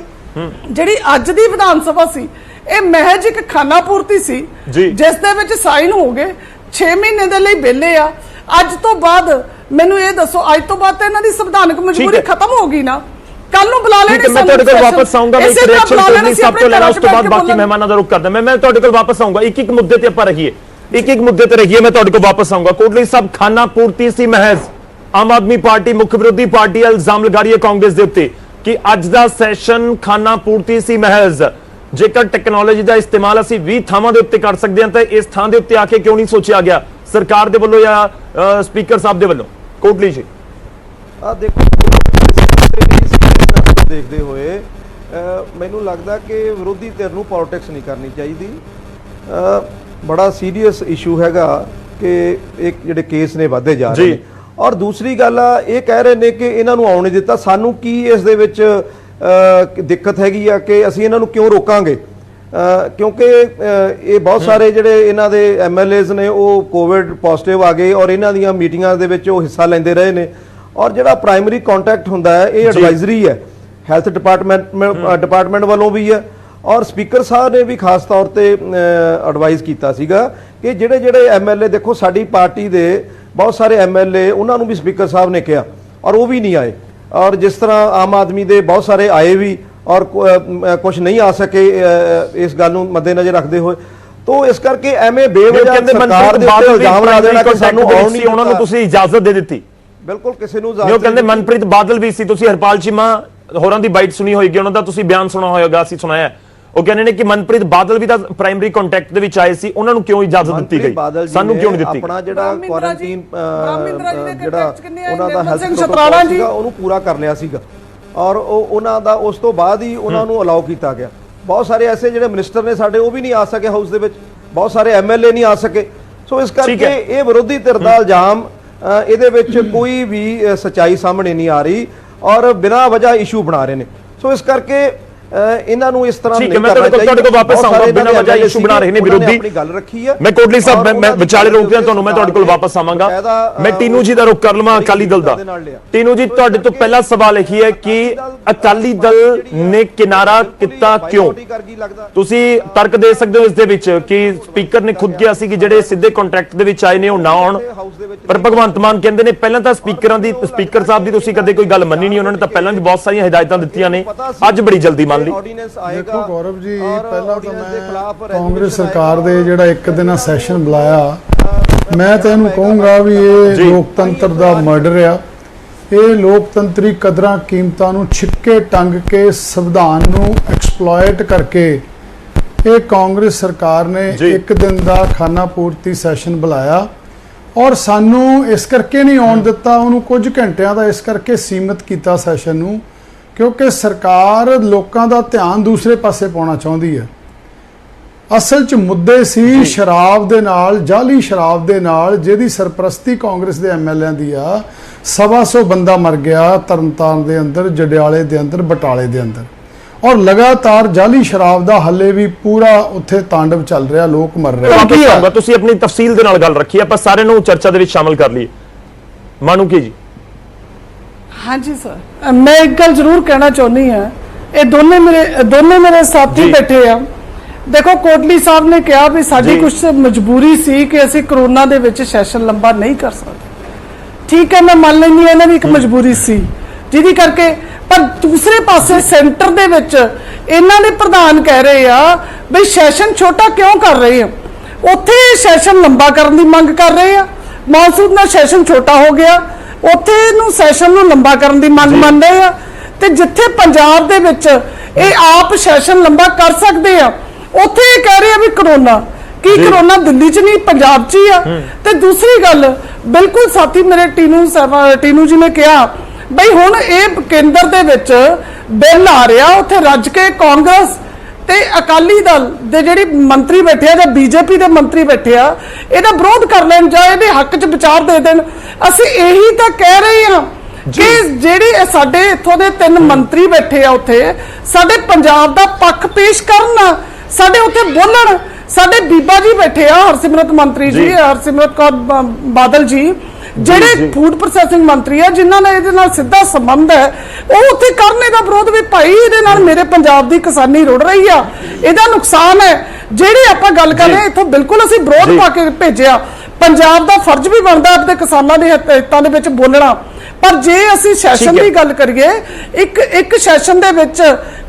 ਜਿਹੜੀ ਅੱਜ ਦੀ ਵਿਧਾਨ ਸਭਾ ਸੀ ਇਹ ਮਹਿਜ ਇੱਕ ਖਾਨਾ ਪੂਰਤੀ ਸੀ ਜਿਸ ਦੇ ਵਿੱਚ ਸਾਈਨ ਹੋ ਗਏ, 6 ਮਹੀਨੇ ਦੇ ਲਈ ਵਿਹਲੇ ਆ। ਅੱਜ ਤੋਂ ਬਾਅਦ ਮੈਨੂੰ ਇਹ ਦੱਸੋ, ਅੱਜ ਤੋਂ ਬਾਅਦ ਤਾਂ ਇਹਨਾਂ ਦੀ ਸੰਵਿਧਾਨਕ ਮਜਬੂਰੀ ਖਤਮ ਹੋ ਗਈ ਨਾ, ਕੱਲ ਨੂੰ ਬੁਲਾ ਲੈਣੇ। ਮੈਂ ਤੁਹਾਡੇ ਕੋਲ ਵਾਪਸ ਆਉਂਗਾ, ਮੈਂ ਇੱਕ ਰਿਐਕਸ਼ਨ ਕੋਟਲੀ ਸਾਹਿਬ ਤੋਂ ਲੈਣਾ, ਉਸ ਤੋਂ ਬਾਅਦ ਬਾਕੀ ਮਹਿਮਾਨਾਂ ਦਾ ਰੁਖ ਕਰਦਾ। ਮੈਂ ਤੁਹਾਡੇ ਕੋਲ ਵਾਪਸ ਆਉਂਗਾ, ਇੱਕ ਮੁੱਦੇ ਤੇ ਆਪਾਂ ਰਹੀਏ, ਇੱਕ ਮੁੱਦੇ ਤੇ ਰਹੀਏ, ਮੈਂ ਤੁਹਾਡੇ ਕੋਲ ਵਾਪਸ ਆਉਂਗਾ। ਕੋਟਲੀ ਸਾਹਿਬ, ਖਾਨਾ ਪੂਰਤੀ ਸੀ ਮਹਿਜ਼, ਆਮ ਆਦਮੀ ਪਾਰਟੀ ਮੁੱਖ ਵਿਰੋਧੀ ਪਾਰਟੀ ਇਲਜ਼ਾਮ ਲਗਾ ਰਹੀ ਹੈ ਕਾਂਗਰਸ ਦੇ ਉੱਤੇ ਕਿ ਅੱਜ ਦਾ ਸੈਸ਼ਨ ਖਾਨਾ ਪੂਰਤੀ ਸੀ ਮਹਿਜ਼। ਜੇਕਰ ਟੈਕਨੋਲੋਜੀ ਦਾ ਇਸਤੇਮਾਲ ਅਸੀਂ 20 ਥਾਵਾਂ ਦੇ ਉੱਤੇ ਕਰ ਸਕਦੇ ਹਾਂ ਤਾਂ ਇਸ ਥਾਂ ਦੇ ਉੱਤੇ ਆ ਕੇ ਕਿਉਂ ਨਹੀਂ ਸੋਚਿਆ ਗਿਆ ਸਰਕਾਰ ਦੇ ਵੱਲੋਂ ਜਾਂ ਸਪੀਕਰ ਸਾਹਿਬ ਦੇ ਵੱਲੋਂ? ਕੋਟਲੀ ਜੀ ਦੇਖੋ, ਦੇਖਦੇ ਹੋਏ ਮੈਨੂੰ ਲੱਗਦਾ ਕਿ ਵਿਰੋਧੀ ਧਿਰ ਨੂੰ ਪੋਲਿਟਿਕਸ ਨਹੀਂ ਕਰਨੀ ਚਾਹੀਦੀ। ਬੜਾ ਸੀਰੀਅਸ ਇਸ਼ੂ ਹੈਗਾ ਕਿ ਇੱਕ ਜਿਹੜੇ ਕੇਸ ਨੇ ਵਧਦੇ ਜਾ ਰਹੇ ਨੇ। ਔਰ ਦੂਸਰੀ ਗੱਲ ਆ, ਇਹ ਕਹਿ ਰਹੇ ਨੇ ਕਿ ਇਹਨਾਂ ਨੂੰ ਆਉਣ ਨਹੀਂ ਦਿੱਤਾ। ਸਾਨੂੰ ਕੀ ਇਸ ਦੇ ਵਿੱਚ ਦਿੱਕਤ ਹੈਗੀ ਆ ਕਿ ਅਸੀਂ ਇਹਨਾਂ ਨੂੰ ਕਿਉਂ ਰੋਕਾਂਗੇ? ਕਿਉਂਕਿ ਇਹ ਬਹੁਤ ਸਾਰੇ ਜਿਹੜੇ ਇਹਨਾਂ ਦੇ MLAs ਨੇ ਉਹ ਕੋਵਿਡ ਪੋਜ਼ਿਟਿਵ ਆ ਗਏ ਔਰ ਇਹਨਾਂ ਦੀਆਂ ਮੀਟਿੰਗਾਂ ਦੇ ਵਿੱਚ ਉਹ ਹਿੱਸਾ ਲੈਂਦੇ ਰਹੇ ਨੇ। ਔਰ ਜਿਹੜਾ ਪ੍ਰਾਇਮਰੀ ਕੰਟੈਕਟ ਹੁੰਦਾ ਹੈ ਇਹ ਐਡਵਾਈਜ਼ਰੀ ਹੈ, ਹੈਲਥ ਡਿਪਾਰਟਮੈਂਟ ਵੱਲੋਂ ਵੀ ਹੈ। ਔਰ ਸਪੀਕਰ ਸਾਹਿਬ ਨੇ ਵੀ ਖਾਸ ਤੌਰ ਤੇ ਐਡਵਾਈਜ਼ ਕੀਤਾ ਸੀਗਾ ਕਿ ਜਿਹੜੇ MLA, ਦੇਖੋ ਸਾਡੀ ਪਾਰਟੀ ਦੇ ਬਹੁਤ ਸਾਰੇ MLA, ਉਹਨਾਂ ਨੂੰ ਵੀ ਸਪੀਕਰ ਸਾਹਿਬ ਨੇ ਕਿਹਾ ਔਰ ਉਹ ਵੀ ਨਹੀਂ ਆਏ। ਔਰ ਜਿਸ ਤਰ੍ਹਾਂ ਆਮ ਆਦਮੀ ਦੇ ਬਹੁਤ ਸਾਰੇ ਆਏ ਵੀ ਔਰ ਕੁਝ ਨਹੀਂ ਆ ਸਕੇ ਇਸ ਗੱਲ ਨੂੰ ਮੱਦੇਨਜ਼ਰ ਰੱਖਦੇ ਹੋਏ। ਤੋਂ ਇਸ ਕਰਕੇ ਐਵੇਂ ਬੇਵਜ੍ਹਾ ਸਰਕਾਰ ਦੇ ਉੱਤੇ ਇਲਜ਼ਾਮ ਲਾ ਦੇਣਾ ਕਿ ਸਾਨੂੰ ਆਉਣ ਨਹੀਂ, ਉਹਨਾਂ ਨੂੰ ਤੁਸੀਂ ਇਜਾਜ਼ਤ ਦੇ ਦਿੱਤੀ। ਬਿਲਕੁਲ ਕਿਸੇ ਨੂੰ ਉਹ ਕਹਿੰਦੇ ਮਨਪ੍ਰੀਤ ਬਾਦਲ ਵੀ ਸੀ, ਤੁਸੀਂ ਹਰਪਾਲ ਚੀਮਾ ਹੋਰਾਂ ਦੀ ਬਾਈਟ ਸੁਣੀ ਹੋਏਗੀ, ਉਹਨਾਂ ਦਾ ਤੁਸੀਂ ਬਿਆਨ ਸੁਣਾ ਹੋਏਗਾ, ਅਸੀਂ ਸੁਣਾਇਆ। ਉਹ ਕਹਿੰਦੇ ਨੇ ਕਿ ਮਨਪ੍ਰੀਤ ਬਾਦਲ ਵੀ ਤਾਂ ਪ੍ਰਾਇਮਰੀ ਕੰਟੈਕਟ ਦੇ ਵਿੱਚ ਆਏ ਸੀ, ਉਹਨਾਂ ਨੂੰ ਕਿਉਂ ਇਜਾਜ਼ਤ ਦਿੱਤੀ ਗਈ, ਸਾਨੂੰ ਕਿਉਂ ਨਹੀਂ ਦਿੱਤੀ? ਆਪਣਾ ਜਿਹੜਾ ਕੁਆਰੰਟਾਈਨ ਜਿਹੜਾ ਉਹਨਾਂ ਦਾ ਹੈਲਥ ਪ੍ਰੋਟੋਕੋਲ ਸੀਗਾ ਉਹਨੂੰ ਪੂਰਾ ਕਰ ਲਿਆ ਸੀਗਾ ਔਰ ਉਹਨਾਂ ਦਾ ਉਸ ਤੋਂ ਬਾਅਦ ਹੀ ਉਹਨਾਂ ਨੂੰ ਅਲਾਉ ਕੀਤਾ ਗਿਆ। ਬਹੁਤ ਸਾਰੇ ਐਸੇ ਜਿਹੜੇ ਮਿਨਿਸਟਰ ਨੇ ਸਾਡੇ ਉਹ ਵੀ ਨਹੀਂ ਆ ਸਕੇ ਹਾਊਸ ਦੇ ਵਿੱਚ, ਬਹੁਤ ਸਾਰੇ MLA ਨਹੀਂ ਆ ਸਕੇ। ਸੋ ਇਸ ਕਰਕੇ ਇਹ ਵਿਰੋਧੀ ਧਿਰ ਦਾ ਇਲਜ਼ਾਮ, ਇਹਦੇ ਵਿੱਚ ਕੋਈ ਵੀ ਸੱਚਾਈ ਸਾਹਮਣੇ ਨਹੀਂ ਆ ਰਹੀ ਔਰ ਬਿਨਾਂ ਵਜ੍ਹਾ ਇਸ਼ੂ ਬਣਾ ਰਹੇ ਨੇ। ਸੋ ਇਸ ਕਰਕੇ ਇਹਨਾਂ ਨੂੰ ਇਸ ਤਰ੍ਹਾਂ ਨਹੀਂ ਕਰਨਾ ਚਾਹੀਦਾ। ਤੁਹਾਡੇ ਕੋਲ ਵਾਪਸ ਆਉਂਗਾ, ਬਿਨਾਂ ਵਜ੍ਹਾ ਇਸ਼ੂ ਬਣਾ ਰਹੇ ਨੇ ਵਿਰੋਧੀ। ਆਪਣੀ ਗੱਲ ਰੱਖੀ ਹੈ। ਮੈਂ ਕੋਟਲੀ ਸਾਹਿਬ, ਮੈਂ ਵਿਚਾਲੇ ਰੋਕ ਦਿਆਂ ਤੁਹਾਨੂੰ, ਮੈਂ ਤੁਹਾਡੇ ਕੋਲ ਵਾਪਸ ਆਵਾਂਗਾ। ਮੈਂ ਟੀਨੂ ਜੀ ਦਾ ਰੁਖ ਕਰ ਲਵਾਂ, ਅਕਾਲੀ ਦਲ ਦਾ। ਟੀਨੂ ਜੀ, ਤੁਹਾਡੇ ਤੋਂ ਪਹਿਲਾ ਸਵਾਲ ਇਹ ਹੈ ਕਿ ਅਕਾਲੀ ਦਲ ਨੇ ਕਿਨਾਰਾ ਕੀਤਾ ਕਿਉਂ? ਤੁਸੀਂ ਤਰਕ ਦੇ ਸਕਦੇ ਹੋ ਇਸ ਦੇ ਵਿੱਚ ਕਿ ਸਪੀਕਰ ਨੇ ਖੁਦ ਕਿਹਾ ਸੀ ਕਿ ਜਿਹੜੇ ਸਿੱਧੇ ਕੰਟਰੈਕਟ ਦੇ ਵਿੱਚ ਆਏ ਨੇ ਉਹ ਨਾ ਆਉਣ, ਪਰ ਭਗਵੰਤ ਮਾਨ ਕਹਿੰਦੇ ਨੇ ਪਹਿਲਾਂ ਤਾਂ ਸਪੀਕਰ ਸਾਹਿਬ ਦੀ ਤੁਸੀਂ ਕਦੇ ਕੋਈ ਗੱਲ ਮੰਨੀ ਨਹੀਂ, ਉਹਨਾਂ ਨੇ ਤਾਂ ਪਹਿਲਾਂ ਵੀ ਬਹੁਤ ਸਾਰੀਆਂ ਹਦਾਇਤਾਂ ਦਿੱਤੀਆਂ ਨੇ, ਅੱਜ ਬੜੀ ਜਲਦੀ ਦੇਖੋ ਗੌਰਵ ਜੀ, ਪਹਿਲਾਂ ਤਾਂ ਮੈਂ ਕਾਂਗਰਸ ਸਰਕਾਰ ਦੇ ਜਿਹੜਾ ਇੱਕ ਦਿਨਾ ਸੈਸ਼ਨ ਬੁਲਾਇਆ, ਮੈਂ ਤਾਂ ਇਹਨੂੰ ਕਹੂੰਗਾ ਵੀ ਇਹ ਲੋਕਤੰਤਰ ਦਾ ਮਰਡਰ ਆ। ਇਹ ਲੋਕਤੰਤਰੀ ਕਦਰਾਂ ਕੀਮਤਾਂ ਨੂੰ ਛਿੱਕੇ ਟੰਗ ਕੇ ਸੰਵਿਧਾਨ ਨੂੰ ਐਕਸਪਲੋਇਟ ਕਰਕੇ ਇਹ ਕਾਂਗਰਸ ਸਰਕਾਰ ਨੇ ਇੱਕ ਦਿਨ ਦਾ ਖਾਨਾ ਪੂਰਤੀ ਸੈਸ਼ਨ ਬੁਲਾਇਆ ਔਰ ਸਾਨੂੰ ਇਸ ਕਰਕੇ ਨਹੀਂ ਆਉਣ ਦਿੱਤਾ, ਉਹਨੂੰ ਕੁਝ ਘੰਟਿਆਂ ਦਾ ਇਸ ਕਰਕੇ ਸੀਮਿਤ ਕੀਤਾ ਸੈਸ਼ਨ ਨੂੰ ਕਿਉਂਕਿ ਸਰਕਾਰ ਲੋਕਾਂ ਦਾ ਧਿਆਨ ਦੂਸਰੇ ਪਾਸੇ ਪਾਉਣਾ ਚਾਹੁੰਦੀ ਹੈ। ਅਸਲ 'ਚ ਮੁੱਦੇ ਸੀ ਸ਼ਰਾਬ ਦੇ ਨਾਲ, ਜਾਲੀ ਸ਼ਰਾਬ ਦੇ ਨਾਲ, ਜਿਹਦੀ ਸਰਪ੍ਰਸਤੀ ਕਾਂਗਰਸ ਦੇ MLA ਦੀ ਆ। 125 ਬੰਦਾ ਮਰ ਗਿਆ ਤਰਨਤਾਰਨ ਦੇ ਅੰਦਰ, ਜਡਿਆਲੇ ਦੇ ਅੰਦਰ, ਬਟਾਲੇ ਦੇ ਅੰਦਰ ਔਰ ਲਗਾਤਾਰ ਜਾਲੀ ਸ਼ਰਾਬ ਦਾ ਹੱਲੇ ਵੀ ਪੂਰਾ ਉੱਥੇ ਤਾਂਡਵ ਚੱਲ ਰਿਹਾ, ਲੋਕ ਮਰ ਰਹੇ। ਤੁਸੀਂ ਆਪਣੀ ਤਫਸੀਲ ਦੇ ਨਾਲ ਗੱਲ ਰੱਖੀ, ਆਪਾਂ ਸਾਰਿਆਂ ਨੂੰ ਚਰਚਾ ਦੇ ਵਿੱਚ ਸ਼ਾਮਲ ਕਰ ਲਈਏ। ਮਾਨੂ ਕੀ ਜੀ? ਹਾਂਜੀ ਸਰ, ਮੈਂ ਇੱਕ ਗੱਲ ਜ਼ਰੂਰ ਕਹਿਣਾ ਚਾਹੁੰਦੀ ਹਾਂ। ਇਹ ਦੋਨੇ ਮੇਰੇ ਸਾਥੀ ਬੈਠੇ ਆ। ਦੇਖੋ, ਕੋਟਲੀ ਸਾਹਿਬ ਨੇ ਕਿਹਾ ਵੀ ਸਾਡੀ ਕੁਝ ਮਜਬੂਰੀ ਸੀ ਕਿ ਅਸੀਂ ਕਰੋਨਾ ਦੇ ਵਿੱਚ ਸੈਸ਼ਨ ਲੰਬਾ ਨਹੀਂ ਕਰ ਸਕਦੇ। ਠੀਕ ਹੈ, ਮੈਂ ਮੰਨ ਲੈਂਦੀ ਹਾਂ ਇਹਨਾਂ ਦੀ ਇੱਕ ਮਜਬੂਰੀ ਸੀ ਜਿਹਦੀ ਕਰਕੇ, ਪਰ ਦੂਸਰੇ ਪਾਸੇ ਸੈਂਟਰ ਦੇ ਵਿੱਚ ਇਹਨਾਂ ਦੇ ਪ੍ਰਧਾਨ ਕਹਿ ਰਹੇ ਆ ਵੀ ਸੈਸ਼ਨ ਛੋਟਾ ਕਿਉਂ ਕਰ ਰਹੇ ਆ, ਉੱਥੇ ਸੈਸ਼ਨ ਲੰਬਾ ਕਰਨ ਦੀ ਮੰਗ ਕਰ ਰਹੇ ਆ। ਮੌਨਸੂਨ ਦਾ ਸੈਸ਼ਨ ਛੋਟਾ ਹੋ ਗਿਆ, ਉੱਥੇ ਨੂੰ ਸੈਸ਼ਨ ਨੂੰ ਲੰਬਾ ਕਰਨ ਦੀ ਮੰਗ ਮੰਨ ਰਹੇ ਆ। ਤੇ ਜਿੱਥੇ ਪੰਜਾਬ ਦੇ ਵਿੱਚ ਇਹ ਆਪ ਸੈਸ਼ਨ ਲੰਬਾ ਕਰ ਸਕਦੇ ਆ, ਉੱਥੇ ਇਹ ਕਹਿ ਰਹੇ ਆ ਵੀ ਕਰੋਨਾ ਕਰੋਨਾ ਦਿੱਲੀ 'ਚ ਨਹੀਂ, ਪੰਜਾਬ 'ਚ ਹੀ ਆ। ਤੇ ਦੂਸਰੀ ਗੱਲ, ਬਿਲਕੁਲ ਸਾਥੀ ਮੇਰੇ ਟੀਨੂ ਜੀ ਨੇ ਕਿਹਾ ਬਈ ਹੁਣ ਇਹ ਕੇਂਦਰ ਦੇ ਵਿੱਚ ਬਿੱਲ ਆ ਰਿਹਾ, ਉੱਥੇ ਰੱਜ ਕੇ ਕਾਂਗਰਸ ਤੇ ਅਕਾਲੀ ਦਲ ਦੇ ਜਿਹੜੀ ਮੰਤਰੀ ਬੈਠੇ ਆ ਜਾਂ BJP ਦੇ ਮੰਤਰੀ ਬੈਠੇ ਆ, ਇਹਦਾ ਵਿਰੋਧ ਕਰ ਲੈਣ ਜਾਂ ਇਹਦੇ ਹੱਕ 'ਚ ਵਿਚਾਰ ਦੇ ਦੇਣ। ਅਸੀਂ ਇਹੀ ਤਾਂ ਕਹਿ ਰਹੇ ਹਾਂ ਕਿ ਜਿਹੜੇ ਸਾਡੇ ਇੱਥੋਂ ਦੇ 3 ਮੰਤਰੀ ਬੈਠੇ ਆ ਉੱਥੇ ਸਾਡੇ ਪੰਜਾਬ ਦਾ ਪੱਖ ਪੇਸ਼ ਕਰਨ, ਸਾਡੇ ਉੱਥੇ ਬੋਲਣ। ਸਾਡੇ ਬੀਬਾ ਜੀ ਬੈਠੇ ਆ, ਹਰਸਿਮਰਤ ਮੰਤਰੀ ਜੀ, ਹਰਸਿਮਰਤ ਕੌਰ ਬਾਦਲ ਜੀ, ਜਿਹੜੇ ਫੂਡ ਪ੍ਰੋਸੈਸਿੰਗ ਮੰਤਰੀ ਆ, ਜਿਨ੍ਹਾਂ ਨਾਲ ਇਹਦੇ ਨਾਲ ਸਿੱਧਾ ਸੰਬੰਧ ਹੈ, ਉਹ ਉੱਥੇ ਕਰਨ ਇਹਦਾ ਵਿਰੋਧ ਵੀ ਭਾਈ ਇਹਦੇ ਨਾਲ ਮੇਰੇ ਪੰਜਾਬ ਦੀ ਕਿਸਾਨੀ ਰੁੜ ਰਹੀ ਆ, ਇਹਦਾ ਨੁਕਸਾਨ ਹੈ। ਜਿਹੜੀ ਆਪਾਂ ਗੱਲ ਕਰ ਰਹੇ ਇੱਥੋਂ ਬਿਲਕੁਲ ਅਸੀਂ ਵਿਰੋਧ ਪਾ ਕੇ ਭੇਜਿਆ। ਪੰਜਾਬ ਦਾ ਫਰਜ਼ ਵੀ ਬਣਦਾ ਆਪਣੇ ਕਿਸਾਨਾਂ ਦੇ ਹਿੱਤਾਂ ਦੇ ਵਿੱਚ ਬੋਲਣਾ। ਪਰ ਜੇ ਅਸੀਂ ਸੈਸ਼ਨ ਦੀ ਗੱਲ ਕਰੀਏ, ਇੱਕ ਸੈਸ਼ਨ ਦੇ ਵਿੱਚ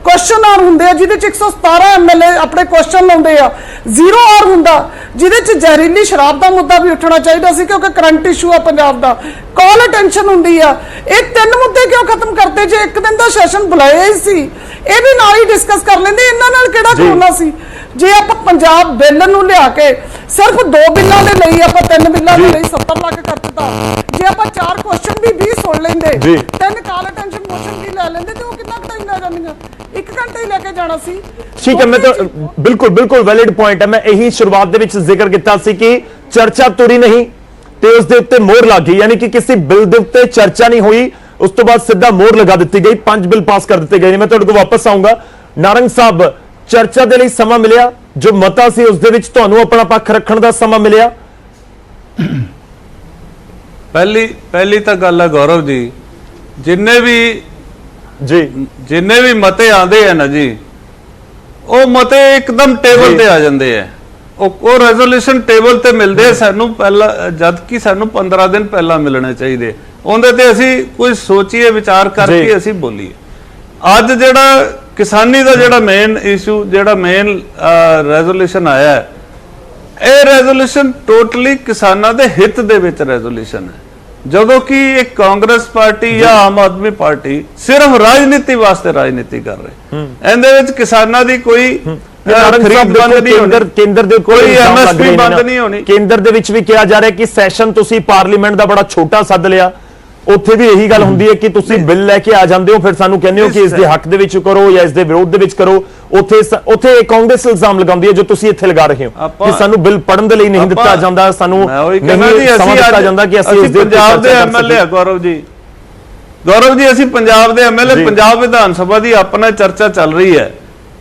ਕੁਐਸਚਨ ਆਰ ਹੁੰਦੇ ਆ ਜਿਹਦੇ ਚ 117 MLA ਆਪਣੇ ਕੁਐਸਚਨ ਲਾਉਂਦੇ ਆ, 0 ਆਰ ਹੁੰਦਾ ਜਿਹਦੇ ਚ ਜ਼ਹਿਰੀਲੀ ਸ਼ਰਾਬ ਦਾ ਮੁੱਦਾ ਵੀ ਉੱਠਣਾ ਚਾਹੀਦਾ ਸੀ ਕਿਉਂਕਿ ਕਰੰਟ ਇਸ਼ੂ ਆ ਪੰਜਾਬ ਦਾ, ਕਾਲ ਅਟੈਂਸ਼ਨ ਹੁੰਦੀ ਆ। ਇਹ 3 ਮੁੱਦੇ ਕਿਉਂ ਖਤਮ ਕਰਤੇ? ਜੇ ਇੱਕ ਦਿਨ ਦਾ ਸੈਸ਼ਨ ਬੁਲਾਇਆ ਹੀ ਸੀ, ਇਹ ਵੀ ਨਾਲ ਹੀ ਡਿਸਕਸ ਕਰ ਲੈਂਦੇ। ਇਹਨਾਂ ਨਾਲ ਕਿਹੜਾ ਕਰੋਨਾ ਸੀ? ਜੇ ਆਪਾਂ ਪੰਜਾਬ ਬਿੱਲ ਨੂੰ ਲਿਆ ਕੇ ਸਿਰਫ 2 ਬਿੱਲਾਂ ਦੇ ਲਈ ਆਪਾਂ 3 ਬਿੱਲਾਂ ਦੇ ਲਈ 70 ਲੱਖ ਕਰ ਦਿੱਤਾ, ਜੇ ਆਪਾਂ 4 ਕੁਐਸਚਨ ਵੀ 20 ਸੁਣ ਲੈਂਦੇ, 3 ਕਾਲ ਅਟੈਂਸ਼ਨ ਮੋਸ਼ਨ ਵੀ ਲੈ ਲੈਂਦੇ, ਤੇ ਉਹ ਕਿੰਨਾ ਟਾਈਮ ਲੈ ਜਾਂਦੀਆਂ? ਇੱਕ 1 ਘੰਟਾ ਹੀ ਲੈ ਕੇ ਜਾਣਾ ਸੀ। ਠੀਕ ਹੈ, ਮੈਂ ਤਾਂ ਬਿਲਕੁਲ ਵੈਲਿਡ ਪੁਆਇੰਟ ਹੈ। ਮੈਂ ਇਹੀ ਸ਼ੁਰੂਆਤ ਦੇ ਵਿੱਚ ਜ਼ਿਕਰ ਕੀਤਾ ਸੀ ਕਿ ਚਰਚਾ ਤੁਰੀ ਨਹੀਂ ਤੇ ਉਸ ਦੇ ਉੱਤੇ ਮੋਹਰ ਲੱਗ ਗਈ, ਯਾਨੀ ਕਿ ਕਿਸੇ ਬਿੱਲ ਦੇ ਉੱਤੇ ਚਰਚਾ ਨਹੀਂ ਹੋਈ, ਉਸ ਤੋਂ ਬਾਅਦ ਸਿੱਧਾ ਮੋਹਰ ਲਗਾ ਦਿੱਤੀ ਗਈ, 5 ਬਿੱਲ ਪਾਸ ਕਰ ਦਿੱਤੇ ਗਏ ਨੇ। ਮੈਂ ਤੁਹਾਡੇ ਕੋਲ ਵਾਪਸ ਆਉਂਗਾ। ਨਾਰੰਗ ਸਾਹਿਬ, ਚਰਚਾ ਦੇ ਲਈ ਸਮਾਂ ਮਿਲਿਆ, ਜੋ ਮਤਾ ਸੀ ਉਸ ਦੇ ਵਿੱਚ ਤੁਹਾਨੂੰ ਆਪਣਾ ਪੱਖ ਰੱਖਣ ਦਾ ਸਮਾਂ ਮਿਲਿਆ? ਪਹਿਲੀ ਤਾਂ ਗੱਲ ਹੈ ਗੌਰਵ ਜੀ, ਜਿੰਨੇ ਵੀ ਮਤੇ ਆਉਂਦੇ ਆ ਨਾ ਜੀ, ਉਹ ਮਤੇ ਇੱਕਦਮ ਟੇਬਲ ਤੇ ਆ ਜਾਂਦੇ ਆ। ਉਹ ਰੈਜ਼ੋਲੂਸ਼ਨ ਟੇਬਲ ਤੇ ਮਿਲਦੇ ਆ ਸਾਨੂੰ ਪਹਿਲਾਂ, ਜਦ ਕਿ ਸਾਨੂੰ 15 ਦਿਨ ਪਹਿਲਾਂ ਮਿਲਣੇ ਚਾਹੀਦੇ। ਉਹਦੇ ਤੇ ਅਸੀਂ ਕੁਝ ਸੋਚੀਏ, ਵਿਚਾਰ ਕਰਕੇ ਅਸੀਂ ਬੋਲੀਏ। ਅੱਜ ਜਿਹੜਾ ਕਿਸਾਨੀ ਦਾ ਜਿਹੜਾ ਮੇਨ ਇਸ਼ੂ, ਜਿਹੜਾ ਮੇਨ ਰੈਜ਼ੋਲੂਸ਼ਨ ਆਇਆ, ਇਹ ਰੈਜ਼ੋਲੂਸ਼ਨ ਟੋਟਲੀ ਕਿਸਾਨਾਂ ਦੇ ਹਿੱਤ ਦੇ ਵਿੱਚ ਰੈਜ਼ੋਲੂਸ਼ਨ ਹੈ, ਜਦੋਂ ਕਿ ਇੱਕ ਕਾਂਗਰਸ ਪਾਰਟੀ ਜਾਂ ਆਮ ਆਦਮੀ ਪਾਰਟੀ ਸਿਰਫ ਰਾਜਨੀਤੀ ਵਾਸਤੇ ਰਾਜਨੀਤੀ ਕਰ ਰਹੇ। ਇਹਦੇ ਵਿੱਚ ਕਿਸਾਨਾਂ ਦੀ ਕੋਈ ਖਰੀਦ ਬੰਦ ਨਹੀਂ ਹੋਣੀ, ਕੇਂਦਰ ਦੇ ਕੋਈ ਐਮਐਸਪੀ ਬੰਦ ਨਹੀਂ ਹੋਣੀ। ਕੇਂਦਰ ਦੇ ਵਿੱਚ ਵੀ ਕਿਹਾ ਜਾ ਰਿਹਾ ਕਿ ਸੈਸ਼ਨ ਤੁਸੀਂ ਪਾਰਲੀਮੈਂਟ ਦਾ ਬੜਾ ਛੋਟਾ ਸੱਦ ਲਿਆ। ਉੱਥੇ ਵੀ ਇਹੀ ਗੱਲ ਹੁੰਦੀ ਹੈ ਕਿ ਤੁਸੀਂ ਬਿੱਲ ਲੈ ਕੇ ਆ ਜਾਂਦੇ ਹੋ, ਫਿਰ ਸਾਨੂੰ ਕਹਿੰਦੇ ਹੋ ਕਿ ਇਸ ਦੇ ਹੱਕ ਦੇ ਵਿੱਚ ਕਰੋ ਜਾਂ ਇਸ ਦੇ ਵਿਰੋਧ ਦੇ ਵਿੱਚ ਕਰੋ। ਉੱਥੇ ਕਾਂਗਰਸ ਇਲਜ਼ਾਮ ਲਗਾਉਂਦੀ ਹੈ, ਜੋ ਤੁਸੀਂ ਇੱਥੇ ਲਗਾ ਰਹੇ ਹੋ ਕਿ ਸਾਨੂੰ ਬਿੱਲ ਪੜਨ ਦੇ ਲਈ ਨਹੀਂ ਦਿੱਤਾ ਜਾਂਦਾ, ਸਾਨੂੰ ਨਹੀਂ ਸਮਾਂ ਦਿੱਤਾ ਜਾਂਦਾ ਕਿ ਅਸੀਂ ਇਸ ਦੇ ਪੰਜਾਬ ਦੇ ਐਮਐਲਏ। ਗੌਰਵ ਜੀ, ਅਸੀਂ ਪੰਜਾਬ ਦੇ ਐਮਐਲਏ, ਪੰਜਾਬ ਵਿਧਾਨ ਸਭਾ ਦੀ ਆਪਣਾ ਚਰਚਾ ਚੱਲ ਰਹੀ ਹੈ।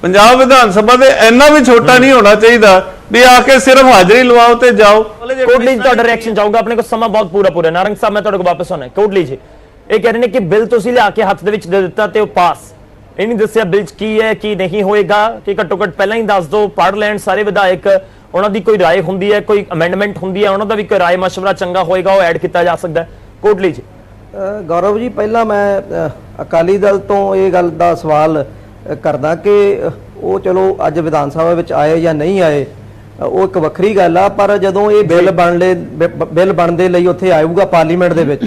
ਪੰਜਾਬ ਵਿਧਾਨ ਸਭਾ ਦੇ ਇੰਨਾ ਵੀ ਛੋਟਾ ਨਹੀਂ ਹੋਣਾ ਚਾਹੀਦਾ ਵੀ ਆ ਕੇ ਸਿਰਫ ਹਾਜ਼ਰੀ ਲਵਾਓ ਤੇ ਜਾਓ। ਕੋਟਲੀ ਜੀ, ਤੁਹਾਡਾ ਰਿਐਕਸ਼ਨ ਚਾਹੂੰਗਾ, ਆਪਣੇ ਕੋਲ ਸਮਾਂ ਬਹੁਤ ਪੂਰਾ। ਨਾਰੰਗ ਸਾਹਿਬ, ਮੈਂ ਤੁਹਾਡੇ ਕੋਲ ਵਾਪਸ ਆਉਣਾ। ਕੋਟਲੀ ਜੀ, ਇਹ ਕਹਿ ਰਹੇ ਨੇ ਕਿ ਬਿੱਲ ਤੁਸੀਂ ਲਿਆ ਕੇ ਹੱਥ ਦੇ ਵਿੱਚ ਦੇ ਦਿੱਤਾ ਤੇ ਉਹ ਪਾਸ, ਇਹ ਨਹੀਂ ਦੱਸਿਆ ਬਿੱਲ 'ਚ ਕੀ ਹੈ ਕੀ ਨਹੀਂ ਹੋਏਗਾ, ਕਿ ਘੱਟੋ ਘੱਟ ਪਹਿਲਾਂ ਹੀ ਦੱਸ ਦਿਓ, ਪੜ੍ਹ ਲੈਣ ਸਾਰੇ ਵਿਧਾਇਕ, ਉਹਨਾਂ ਦੀ ਕੋਈ ਰਾਏ ਹੁੰਦੀ ਹੈ, ਕੋਈ ਅਮੈਂਡਮੈਂਟ ਹੁੰਦੀ ਹੈ, ਉਹਨਾਂ ਦਾ ਵੀ ਕੋਈ ਰਾਏ ਮਸ਼ਵਰਾ ਚੰਗਾ ਹੋਏਗਾ, ਉਹ ਐਡ ਕੀਤਾ ਜਾ ਸਕਦਾ ਹੈ। ਕੋਟਲੀ ਜੀ। ਗੌਰਵ ਜੀ, ਪਹਿਲਾਂ ਮੈਂ ਅਕਾਲੀ ਦਲ ਤੋਂ ਇਹ ਗੱਲ ਦਾ ਸਵਾਲ ਕਰਦਾ ਕਿ ਉਹ ਚਲੋ ਅੱਜ ਵਿਧਾਨ ਸਭਾ ਵਿੱਚ ਆਏ ਜਾਂ ਨਹੀਂ ਆਏ, ਉਹ ਇੱਕ ਵੱਖਰੀ ਗੱਲ ਆ, ਪਰ ਜਦੋਂ ਇਹ ਬਿੱਲ ਬਣਨ ਦੇ ਲਈ ਉੱਥੇ ਆਊਗਾ ਪਾਰਲੀਮੈਂਟ ਦੇ ਵਿੱਚ,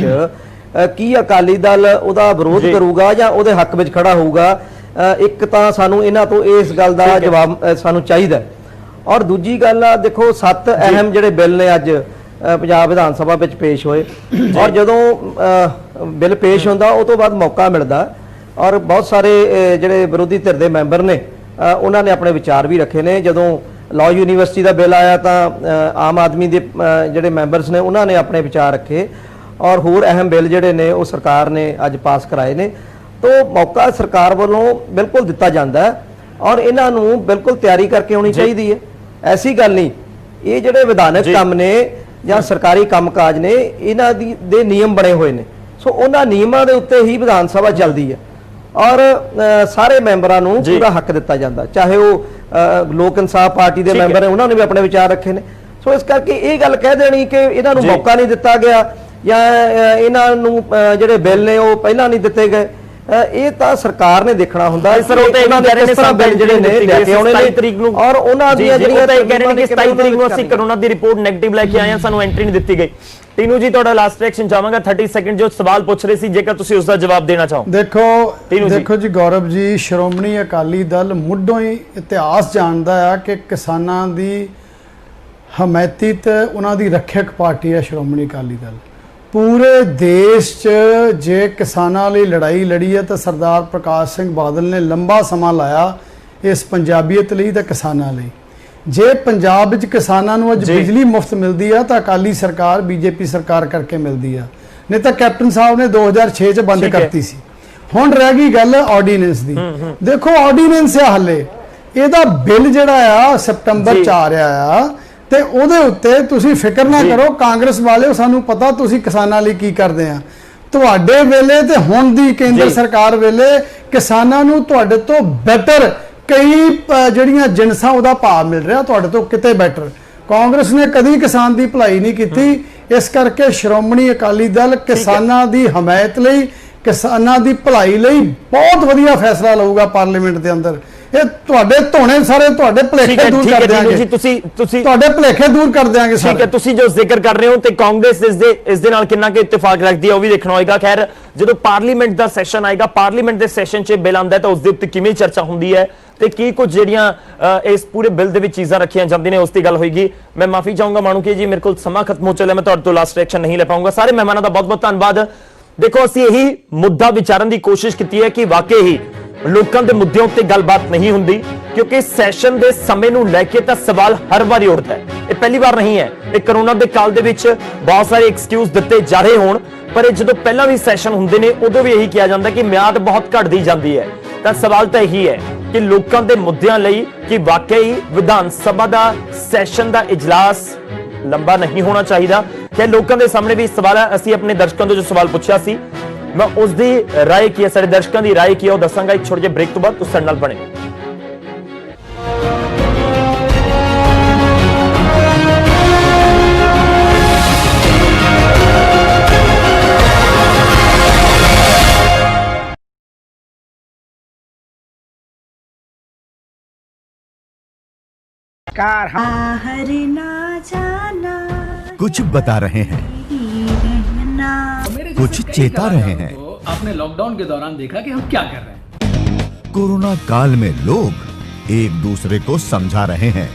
ਕੀ ਅਕਾਲੀ ਦਲ ਉਹਦਾ ਵਿਰੋਧ ਕਰੂਗਾ ਜਾਂ ਉਹਦੇ ਹੱਕ ਵਿੱਚ ਖੜਾ ਹੋਊਗਾ? ਇੱਕ ਤਾਂ ਸਾਨੂੰ ਇਹਨਾਂ ਤੋਂ ਇਸ ਗੱਲ ਦਾ ਜਵਾਬ ਸਾਨੂੰ ਚਾਹੀਦਾ। ਔਰ ਦੂਜੀ ਗੱਲ ਆ, ਦੇਖੋ 7 ਅਹਿਮ ਜਿਹੜੇ ਬਿੱਲ ਨੇ ਅੱਜ ਪੰਜਾਬ ਵਿਧਾਨ ਸਭਾ ਵਿੱਚ ਪੇਸ਼ ਹੋਏ, ਔਰ ਜਦੋਂ ਬਿੱਲ ਪੇਸ਼ ਹੁੰਦਾ ਉਹ ਤੋਂ ਬਾਅਦ ਮੌਕਾ ਮਿਲਦਾ, ਔਰ ਬਹੁਤ ਸਾਰੇ ਜਿਹੜੇ ਵਿਰੋਧੀ ਧਿਰ ਦੇ ਮੈਂਬਰ ਨੇ ਉਹਨਾਂ ਨੇ ਆਪਣੇ ਵਿਚਾਰ ਵੀ ਰੱਖੇ ਨੇ। ਜਦੋਂ ਲਾਅ ਯੂਨੀਵਰਸਿਟੀ ਦਾ ਬਿੱਲ ਆਇਆ ਤਾਂ ਆਮ ਆਦਮੀ ਦੇ ਜਿਹੜੇ ਮੈਂਬਰਸ ਨੇ ਉਹਨਾਂ ਨੇ ਆਪਣੇ ਵਿਚਾਰ ਰੱਖੇ, ਔਰ ਹੋਰ ਅਹਿਮ ਬਿੱਲ ਜਿਹੜੇ ਨੇ ਉਹ ਸਰਕਾਰ ਨੇ ਅੱਜ ਪਾਸ ਕਰਾਏ ਨੇ। ਤਾਂ ਮੌਕਾ ਸਰਕਾਰ ਵੱਲੋਂ ਬਿਲਕੁਲ ਦਿੱਤਾ ਜਾਂਦਾ ਹੈ, ਔਰ ਇਹਨਾਂ ਨੂੰ ਬਿਲਕੁਲ ਤਿਆਰੀ ਕਰਕੇ ਆਉਣੀ ਚਾਹੀਦੀ ਹੈ। ਐਸੀ ਗੱਲ ਨਹੀਂ, ਇਹ ਜਿਹੜੇ ਵਿਧਾਨਕ ਕੰਮ ਨੇ ਜਾਂ ਸਰਕਾਰੀ ਕੰਮਕਾਜ ਨੇ, ਇਹਨਾਂ ਦੇ ਨਿਯਮ ਬਣੇ ਹੋਏ ਨੇ, ਸੋ ਉਹਨਾਂ ਨਿਯਮਾਂ ਦੇ ਉੱਤੇ ਹੀ ਵਿਧਾਨ ਸਭਾ ਚੱਲਦੀ ਹੈ, ਔਰ ਸਾਰੇ ਮੈਂਬਰਾਂ ਨੂੰ ਪੂਰਾ ਹੱਕ ਦਿੱਤਾ ਜਾਂਦਾ, ਚਾਹੇ ਉਹ ਲੋਕ ਇਨਸਾਫ ਪਾਰਟੀ ਦੇ ਮੈਂਬਰ ਨੇ, ਉਹਨਾਂ ਨੇ ਵੀ ਆਪਣੇ ਵਿਚਾਰ ਰੱਖੇ ਨੇ। ਸੋ ਇਸ ਕਰਕੇ ਇਹ ਗੱਲ ਕਹਿ ਦੇਣੀ ਕਿ ਇਹਨਾਂ ਨੂੰ ਮੌਕਾ ਨਹੀਂ ਦਿੱਤਾ ਗਿਆ ਜਾਂ ਇਹਨਾਂ ਨੂੰ ਜਿਹੜੇ ਬਿੱਲ ਨੇ ਉਹ ਪਹਿਲਾਂ ਨਹੀਂ ਦਿੱਤੇ ਗਏ, ਇਹ ਤਾਂ ਸਰਕਾਰ ਨੇ ਦੇਖਣਾ ਹੁੰਦਾ। ਸਰ, ਉਹ ਤਾਂ ਇਹਨਾਂ ਦੇ ਕਿਸ ਤਰ੍ਹਾਂ ਬਿੱਲ ਜਿਹੜੇ ਨੇ ਲੈ ਕੇ ਆਉਣੇ ਨੇ, ਔਰ ਉਹਨਾਂ ਦੀਆਂ ਜਿਹੜੀਆਂ ਕਹਿ ਰਹੇ ਨੇ ਕਿ 27 ਤਰੀਕ ਨੂੰ ਅਸੀਂ ਕਰੋਨਾ ਦੀ ਰਿਪੋਰਟ ਨੈਗੇਟਿਵ ਲੈ ਕੇ ਆਏ ਹਾਂ, ਸਾਨੂੰ ਐਂਟਰੀ ਨਹੀਂ ਦਿੱਤੀ ਗਈ। ਟੀਨੂ ਜੀ, ਤੁਹਾਡਾ ਲਾਸਟ ਰਿਐਕਸ਼ਨ ਚਾਹਾਂਗਾ, 30 ਸੈਕਿੰਡ, ਜੋ ਸਵਾਲ ਪੁੱਛ ਰਹੇ ਸੀ, ਜੇਕਰ ਤੁਸੀਂ ਉਸ ਦਾ ਜਵਾਬ ਦੇਣਾ ਚਾਹੋ। ਦੇਖੋ ਜੀ ਗੌਰਵ ਜੀ, ਸ਼੍ਰੋਮਣੀ ਅਕਾਲੀ ਦਲ ਮੁੱਢੋਂ ਹੀ ਇਤਿਹਾਸ ਜਾਣਦਾ ਆ ਕਿ ਕਿਸਾਨਾਂ ਦੀ ਹਮਾਇਤੀ ਤੇ ਉਹਨਾਂ ਦੀ ਰੱਖਿਅਕ ਪਾਰਟੀ ਹੈ ਸ਼੍ਰੋਮਣੀ ਅਕਾਲੀ ਦਲ। ਪੂਰੇ ਦੇਸ਼ 'ਚ ਜੇ ਕਿਸਾਨਾਂ ਲਈ ਲੜਾਈ ਲੜੀ ਹੈ ਤਾਂ ਸਰਦਾਰ ਪ੍ਰਕਾਸ਼ ਸਿੰਘ ਬਾਦਲ ਨੇ ਲੰਬਾ ਸਮਾਂ ਲਾਇਆ ਇਸ ਪੰਜਾਬੀਅਤ ਲਈ ਤੇ ਕਿਸਾਨਾਂ ਲਈ। ਜੇ ਪੰਜਾਬ ਵਿੱਚ ਕਿਸਾਨਾਂ ਨੂੰ ਅੱਜ ਬਿਜਲੀ ਮੁਫਤ ਮਿਲਦੀ ਆ ਤਾਂ ਅਕਾਲੀ ਸਰਕਾਰ, ਬੀਜੇਪੀ ਸਰਕਾਰ ਕਰਕੇ ਮਿਲਦੀ ਆ, ਨਹੀਂ ਤਾਂ ਕੈਪਟਨ ਸਾਹਿਬ ਨੇ 2006 'ਚ ਬੰਦ ਕਰਤੀ ਸੀ। ਹੁਣ ਰਹਿ ਗਈ ਗੱਲ ਆਰਡੀਨੈਂਸ ਦੀ। ਦੇਖੋ ਆਰਡੀਨੈਂਸ ਆ, ਹੱਲੇ ਇਹਦਾ ਬਿੱਲ ਜਿਹੜਾ ਆ ਸਤੰਬਰ 'ਚ ਆ ਰਿਹਾ ਆ, ਤੇ ਉਹਦੇ ਉੱਤੇ ਤੁਸੀਂ ਫਿਕਰ ਨਾ ਕਰੋ, ਕਾਂਗਰਸ ਵਾਲਿਓ, ਸਾਨੂੰ ਪਤਾ ਤੁਸੀਂ ਕਿਸਾਨਾਂ ਲਈ ਕੀ ਕਰਦੇ ਆ। ਤੁਹਾਡੇ ਵੇਲੇ ਤੇ ਹੁਣ ਦੀ ਕੇਂਦਰ ਸਰਕਾਰ ਵੇਲੇ ਕਿਸਾਨਾਂ ਨੂੰ ਤੁਹਾਡੇ ਤੋਂ ਬੈਟਰ ਕਈ ਜਿਹੜੀਆਂ ਜਿਨਸਾਂ ਉਹਦਾ ਭਾਅ ਮਿਲ ਰਿਹਾ, ਤੁਹਾਡੇ ਤੋਂ ਕਿਤੇ ਬੈਟਰ। ਕਾਂਗਰਸ ਨੇ ਕਦੀ ਕਿਸਾਨ ਦੀ ਭਲਾਈ ਨਹੀਂ ਕੀਤੀ, ਇਸ ਕਰਕੇ ਸ਼੍ਰੋਮਣੀ ਅਕਾਲੀ ਦਲ ਕਿਸਾਨਾਂ ਦੀ ਹਮਾਇਤ ਲਈ, ਕਿਸਾਨਾਂ ਦੀ ਭਲਾਈ ਲਈ ਬਹੁਤ ਵਧੀਆ ਫੈਸਲਾ ਲਊਗਾ ਪਾਰਲੀਮੈਂਟ ਦੇ ਅੰਦਰ। ਇਹ ਤੁਹਾਡੇ ਧੋਣੇ ਸਾਰੇ ਤੁਹਾਡੇ ਭੁਲੇਖੇ ਦੂਰ ਕਰ ਦਿਆਂਗੇ, ਤੁਸੀਂ ਤੁਹਾਡੇ ਭੁਲੇਖੇ ਦੂਰ ਕਰ ਦਿਆਂਗੇ। ਠੀਕ ਹੈ, ਤੁਸੀਂ ਜੋ ਜ਼ਿਕਰ ਕਰ ਰਹੇ ਹੋ ਤੇ ਕਾਂਗਰਸ ਇਸ ਦੇ ਨਾਲ ਕਿੰਨਾ ਕਿ ਇਤਫਾਕ ਰੱਖਦੀ ਹੈ ਉਹ ਵੀ ਦੇਖਣਾ ਹੋਏਗਾ। ਖੈਰ, ਜਦੋਂ ਪਾਰਲੀਮੈਂਟ ਦਾ ਸੈਸ਼ਨ ਆਏਗਾ, ਪਾਰਲੀਮੈਂਟ ਦੇ ਸੈਸ਼ਨ 'ਚ ਬਿੱਲ ਆਉਂਦਾ ਤਾਂ ਉਸ ਦੇ ਉੱਤੇ ਕਿਵੇਂ ਚਰਚਾ ਹੁੰਦੀ ਹੈ ਤੇ ਕੀ ਕੁਝ ਜਿਹੜੀਆਂ ਇਸ ਪੂਰੇ ਬਿੱਲ ਦੇ ਵਿੱਚ ਚੀਜ਼ਾਂ ਰੱਖੀਆਂ ਜਾਂਦੀਆਂ ਨੇ, ਉਸ ਦੀ ਗੱਲ ਹੋਏਗੀ। ਮੈਂ ਮਾਫੀ ਚਾਹੂੰਗਾ ਮਾਣੂਕੇ ਜੀ, ਮੇਰੇ ਕੋਲ ਸਮਾਂ ਖਤਮ ਹੋ ਚੱਲਿਆ, ਮੈਂ ਤੁਹਾਡੇ ਤੋਂ ਲਾਸਟ ਰਿਐਕਸ਼ਨ ਨਹੀਂ ਲੈ ਪਾਉਂਗਾ। ਸਾਰੇ ਮਹਿਮਾਨਾਂ ਦਾ ਬਹੁਤ ਬਹੁਤ ਧੰਨਵਾਦ। ਦੇਖੋ, ਅਸੀਂ ਇਹੀ ਮੁੱਦਾ ਵਿਚਾਰਨ ਦੀ ਕੋਸ਼ਿਸ਼ ਕੀਤੀ ਹੈ ਕਿ ਵਾਕਈ ਹੀ ਲੋਕਾਂ ਦੇ ਮੁੱਦਿਆਂ ਉੱਤੇ ਗੱਲਬਾਤ ਨਹੀਂ ਹੁੰਦੀ, ਕਿਉਂਕਿ ਸੈਸ਼ਨ ਦੇ ਸਮੇਂ ਨੂੰ ਲੈ ਕੇ ਤਾਂ ਸਵਾਲ ਹਰ ਵਾਰੀ ਉੱਠਦਾ ਹੈ। ਇਹ ਪਹਿਲੀ ਵਾਰ ਨਹੀਂ ਹੈ, ਇਹ ਕਰੋਨਾ ਦੇ ਕਾਲ ਦੇ ਵਿੱਚ ਬਹੁਤ ਸਾਰੇ ਐਕਸਕਿਊਜ਼ ਦਿੱਤੇ ਜਾ ਰਹੇ ਹੋਣ, ਪਰ ਇਹ ਜਦੋਂ ਪਹਿਲਾਂ ਵੀ ਸੈਸ਼ਨ ਹੁੰਦੇ ਨੇ ਉਦੋਂ ਵੀ ਇਹੀ ਕਿਹਾ ਜਾਂਦਾ ਕਿ ਮਿਆਦ ਬਹੁਤ ਘਟਦੀ ਜਾਂਦੀ ਹੈ। ਤਾਂ ਸਵਾਲ ਤਾਂ ਇਹੀ ਹੈ ਕਿ ਲੋਕਾਂ ਦੇ ਮੁੱਦਿਆਂ ਲਈ ਕਿ ਵਾਕਈ ਵਿਧਾਨ ਸਭਾ ਦਾ ਸੈਸ਼ਨ ਦਾ ਇਜਲਾਸ ਲੰਬਾ ਨਹੀਂ ਹੋਣਾ ਚਾਹੀਦਾ। ਕਿ ਲੋਕਾਂ ਦੇ ਸਾਹਮਣੇ ਵੀ ਸਵਾਲ ਹੈ। ਅਸੀਂ ਆਪਣੇ ਦਰਸ਼ਕਾਂ ਤੋਂ ਜੋ ਸਵਾਲ ਪੁੱਛਿਆ ਸੀ, ਮੈਂ ਉਸ ਦੀ ਰਾਏ ਕੀ ਹੈ, ਸਾਡੇ ਦਰਸ਼ਕਾਂ ਦੀ ਰਾਏ ਕੀ ਹੈ, ਉਹ ਦੱਸਾਂਗਾ ਇੱਕ ਛੋਟੇ ਜਿਹੇ ਬ੍ਰੇਕ ਤੋਂ ਬਾਅਦ। ਤੁਸੀਂ ਸਾਡੇ ਨਾਲ ਬਣੇ। कुछ बता रहे हैं, कुछ चेता रहे हैं। आपने लॉकडाउन के दौरान देखा कि हम क्या कर रहे हैं। कोरोना काल में लोग एक दूसरे को समझा रहे हैं,